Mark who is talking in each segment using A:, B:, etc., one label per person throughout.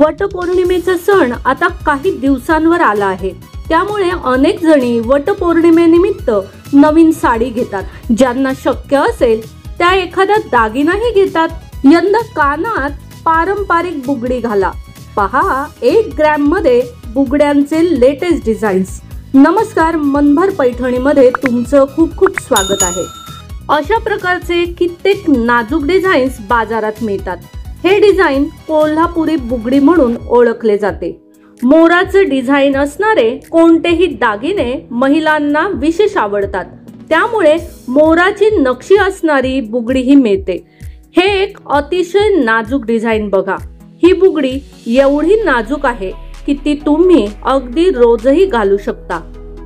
A: वटपौर्णिमेचा सण आता काही दिवसांवर आला आहे, त्यामुळे अनेक जणी वटपौर्णिमेनिमित्त नवीन साडी घेतात। ज्यांना शक्य असेल त्या एखादा दागिनाही घेतात। यंदा कानात पारंपरिक बुगडी घाला। पहा 1 ग्रॅम मध्ये बुगड्यांचे लेटेस्ट डिझाईन्स। नमस्कार, मनभर पैठणीमध्ये तुमचं खूप खूप स्वागत आहे। अशा प्रकारचे कित्येक नाजूक डिझाईन्स बाजारात मिळतात। हे डिझाईन कोल्हापुरी बुगडी म्हणून ओळखले जाते। मोराचं डिझाईन असणारे कोणतेही दागिने महिलांना विशेष आवडतात, त्यामुळे मोराची नक्षी असणारी बुगडीही मिळते। हे एक अतिशय नाजूक डिझाईन बघा। ही बुगडी एवढी नाजूक आहे की ती तुम्ही अगदी रोजही घालू शकता।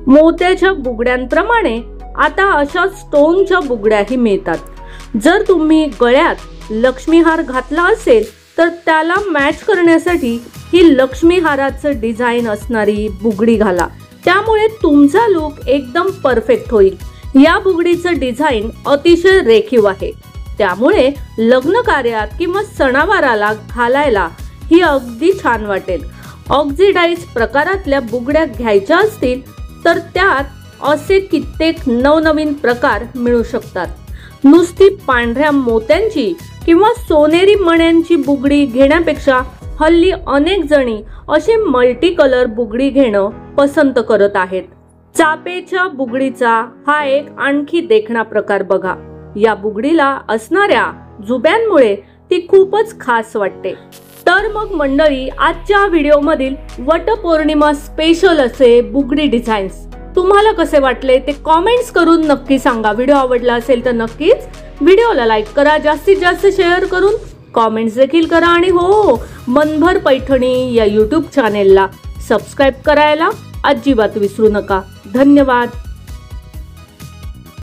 A: मोत्याच्या बुगड्यांप्रमाणे आता अशा स्टोनच्या बुगड्याही मिळतात। जर तुम्ही गळ्यात लक्ष्मीहार घातला असेल तर त्याला मॅच करण्यासाठी ही लक्ष्मीहाराचं डिझाईन असणारी बुगडी घाला, त्यामुळे तुमचा लुक एकदम परफेक्ट होईल। या बुगडीचं डिझाईन अतिशय रेखीव आहे, त्यामुळे लग्न कार्यात किंवा सणावाराला घालायला ही अगदी छान वाटेल। ऑक्सिडाइज प्रकारातल्या बुगड्या घ्यायच्या असतील तर त्यात असे कित्येक नवनवीन प्रकार मिळू शकतात। नुसती पांढऱ्या मोत्यांची किंवा सोनेरी मण्यांची बुगडी घेण्यापेक्षा हल्ली अनेक जणी असे मल्टी कलर बुगडी घेणं पसंत करत आहेत। चापेच्या बुगडीचा हा एक आणखी देखणा प्रकार बघा। या बुगडीला असणाऱ्या जुब्यांमुळे ती खूपच खास वाटते। तर मग मंडळी, आजच्या व्हिडिओमधील वटपौर्णिमा स्पेशल असे बुगडी डिझाईन्स तुम्हाला कसे वाटले ते कमेंट्स करून नक्की सांगा। व्हिडिओ आवडला असेल तर नक्कीच व्हिडिओला लाईक करा, जास्तीत जास्त शेअर करून कमेंट्स देखील करा आणि हो, मनभर पैठणी या YouTube चॅनेलला सबस्क्राइब करायला अजिबात विसरू नका। धन्यवाद।